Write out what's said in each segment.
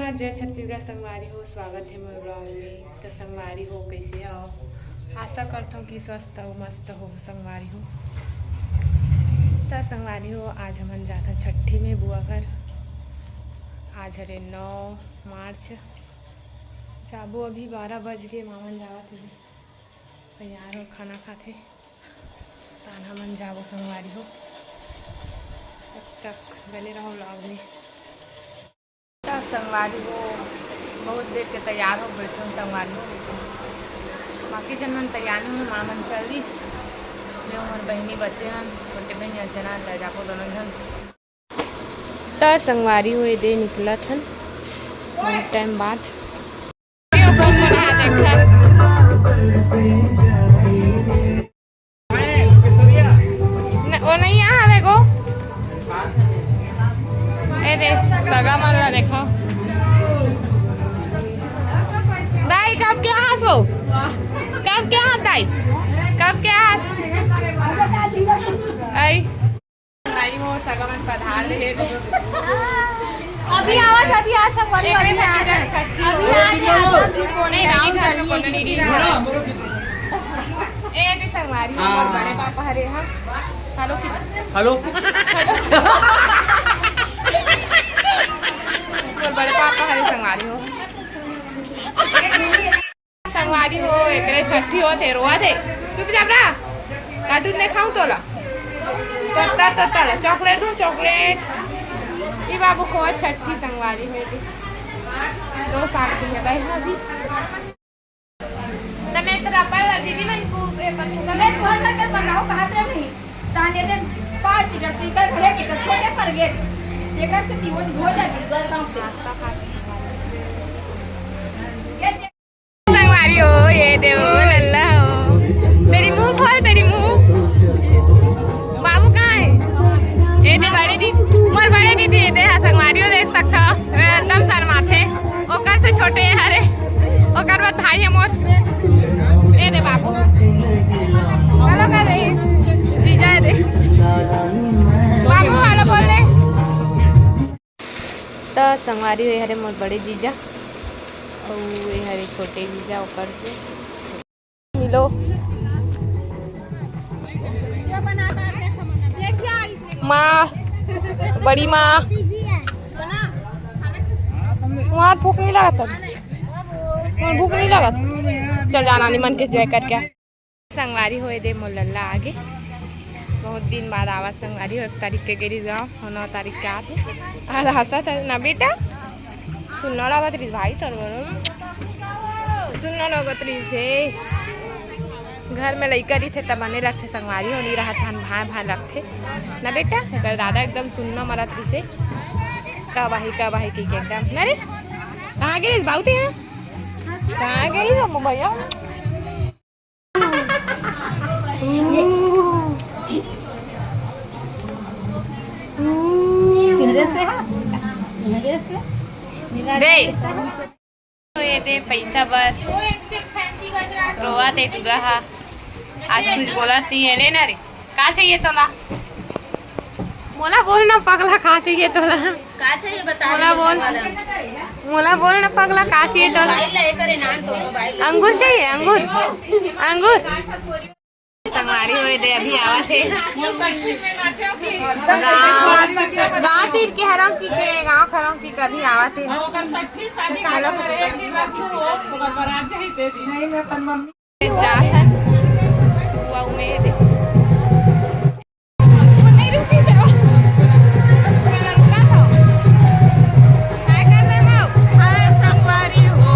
नमस्कार, जय छत्तीसगढ़ संगवारी हो। स्वागत है मोर ब्लॉग में। तो संगवारी हो कैसे हो? आशा करता हूँ कि स्वस्थ हो, मस्त हो संगवारी हो। तो संगवारी हो, आज हम जाते हैं छठी में बुआ घर। आज हरे 9 मार्च। जाबो अभी 12 बज गए। मामन जावत है तैयार हो, खाना खाते तान हमन जाबो संगवारी हो। तब तक बने रहो ब्लॉग में। तो संगवारी हो बहुत देर के तैयार हो बैठे हो संगवारी हो। बाकी जन मन तैयार नहीं हो, मामन चल दिस। मैं और बहनी बच्चे हैं, छोटे बहनी अर्चना ले जाको दोनों जन। तो संगवारी हो दे निकला था बहुत टाइम बाद। वो नहीं यहाँ है को सगा मारना देखो दाई कब क्या हाथ वो कब क्या हाथ दाई कब क्या हाथ आई नहीं वो सगा मन पधार रहे अभी आवाज अभी आ संगवारी अभी आ नहीं राम चलिए ए दे संगवारी और बड़े पापा हरे हां हेलो हेलो और बड़े पापा हरे संगवारी हो। संगवारी हो एकरे छठी हो थे रोआ थे चुपचाप रहा। कार्टून देखाऊं तोला तो चॉकलेट दूं चॉकलेट। ये बाबू को छठी संगवारी हो थी 2 साल की है भाई अभी। तमे तो रबर दीदी मन को पर मैं फोन करके बताओ कहां पे नहीं ताने दे 5 मीटर चलकर घरे के तो छोटे पर गए लेकर से जीवन हो जाती गल गांव से नाश्ता खाते संगवारी हो। ये देखो लल्ला हो, तेरी मुंह खोल, तेरी मुंह। बाबू कहाँ है? ये दे बड़ी दी मोर बड़े दीदी ये दे संगवारी हो देख सकता हो एकदम शर्माथे। ओकर से छोटे है हरे ओकर बाद भाई है मोर। ये दे बाबू हेलो कर रही जीजा है दे बाबू हेलो बोल रहे। तो संगवारी हुए हरे मोर बड़े जीजा और ये हरे छोटे जीजा ऊपर से मिलो। माँ बड़ी माँ वहाँ भूख नहीं लगा था, भूख नहीं लगा था। चल जाना नहीं मन के जय करके। संगवारी हुए दे मोलल्ला आगे बहुत दिन बाद आवाज संगवारी हो। 1 तारीख के गिरी जाओ 9 तारीख के आते आज हंसा था ना बेटा। सुनना लगत रही भाई तर सुनना लगत रही से घर में लइका रही थे तब बने रखते संगवारी हो नहीं रहा था भाई रखते ना बेटा। अगर दादा एकदम सुनना मरत रही से कब आई की एकदम अरे कहाँ गिरी बाबू थे कहाँ गिरी भैया। दे पैसा बर रोआ थे तू रहा आज कुछ बोला नहीं है लेना रे का चाहिए तोला मोला बोल ना पगला का चाहिए तोला का चाहिए बता मोला बोल ना पगला का चाहिए तोला। अंगूर चाहिए अंगूर संगवारी हुए दे अभी आवा थे गाँव तीर के हरों की के गाँव खरों की कभी आवा थे जा है बुआ में दे नहीं रुकी से वाला रुका था क्या कर रहे हो? हाय संगवारी हो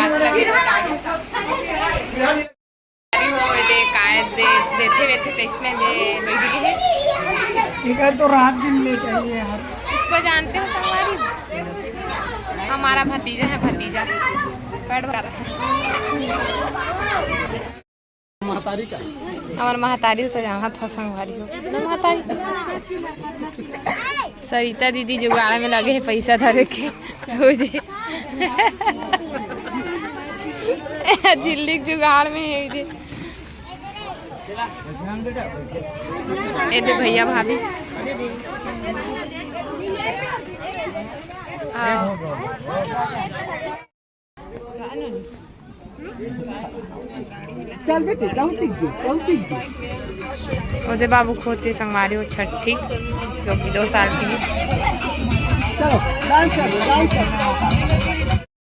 पास लगे हो दे काय दे देते वेथे तेसने दे बैठी है इधर तो रात दिन लेके आई है यार। इसको जानते हो संगवारी हमारा भतीजा है भतीजा पेट भरा महतारी का हमार महतारी तो यहाँ था संगवारी हो ना महतारी सरिता दीदी जुगाड़ में लगे है पैसा धरे के हो दे झिल्ली जुगाड़ में है ये दे भैया भाभी चल बेटे जाओ टिक दे ओदे बाबू खोते संगवारी हो छठी जो कि 2 साल की चलो डांस कर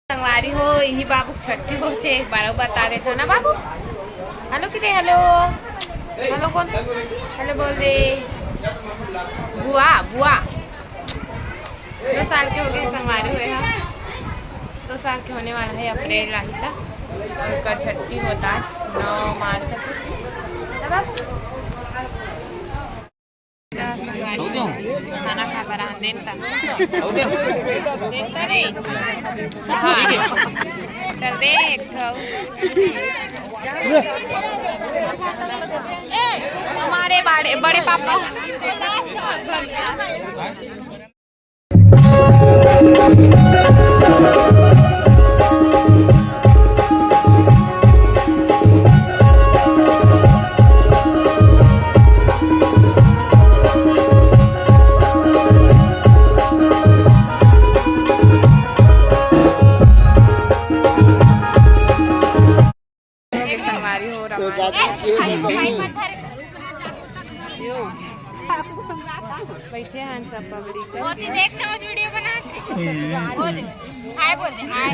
संगवारी हो यही बाबू छठी होते एक बार बता देता ना बाबू हेलो किते हेलो हेलो कौन हेलो बोल दे बुआ बुआ 2 साल के हो गए संगवारी हुए हैं 2 साल के होने वाला है अप्रैल आई था उनका छठी होता आज 9 मार्च खाना खा पर देखता नहीं चल देख हमारे बड़े पापा बैठे हैं सब पब्लिक देख लो वीडियो बनाते हाय बोल दे हाय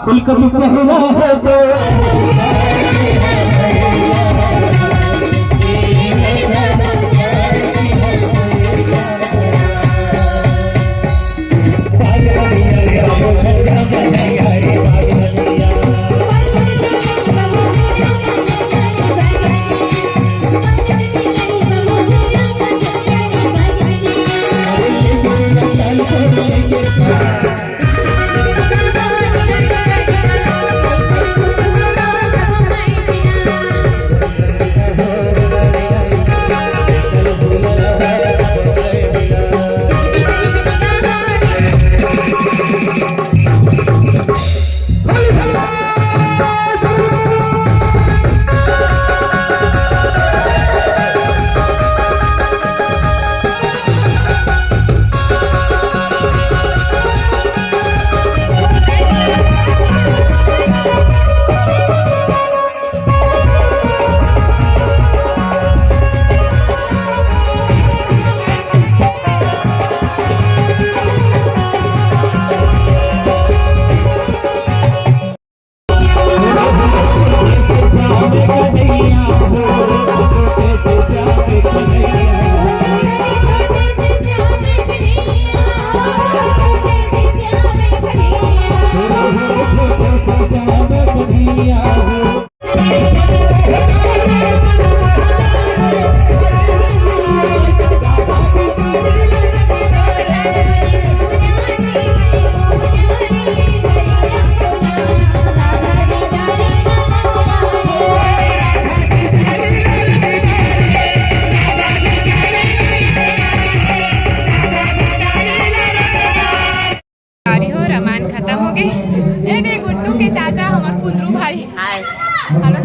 दिल कभी चहरा है तो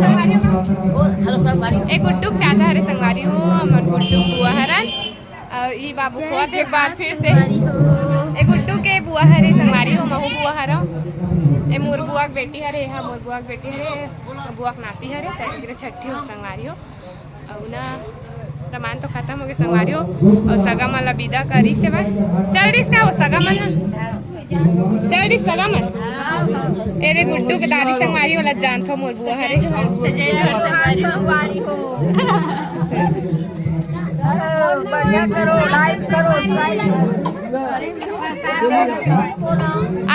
हेलो संगवारी एक गुड्डू चाचा हरे संगवारी हो हमर गुड्डू बुआ हरन ई बाबू को एक बार फिर से एक गुड्डू के बुआ हरे संगवारी हो महू बुआ हरो ए मोर बुआ के बेटी हरे हा मोर बुआ के बेटी हरे बुआ के नाती हरे तेरे छठी हो संगवारी हो और ना रमान तो खत्म हो गए संगवारी हो और सगा मला विदा करी से बा चल दिस का हो सगा मला चल दिस सगा मन एरे गुड्डू के दादी संगवारी वाला जान थो मोर बुआ हरे संगवारी हो बढ़िया करो लाइक करो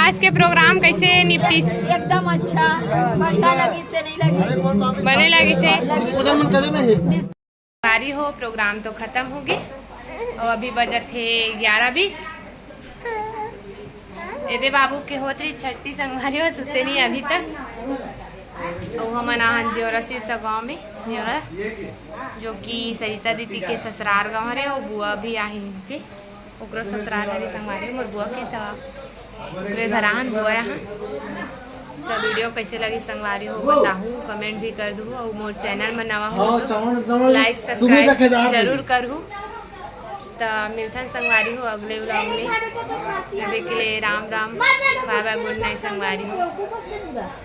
आज के प्रोग्राम कैसे निपटी एकदम अच्छा बढ़िया लगी से नहीं लगी बने लगी से सारी हो प्रोग्राम तो खत्म हो गए और अभी बजट है 11:20 एदे बाबू के होतरी छठी संगवारी हो सुते नहीं अभी तक और हम नहान जोरा सिरसा गाँव में जोरा जो कि सरिता दीदी के ससुराल गाँव रे और बुआ भी आई नीचे ओकरो ससुराल हरे संगवारी मोर बुआ के तो घरान बुआ यहाँ तो वीडियो कैसे लगी संगवारी हो बताहूँ कमेंट भी कर दूँ और मोर चैनल में नवा हो तो लाइक सब्सक्राइब जरूर करूँ तो मिलथन संगवारी हो अगले व्लॉग में अभी के लिए Ram Ram bye bye good night संगवारी हो।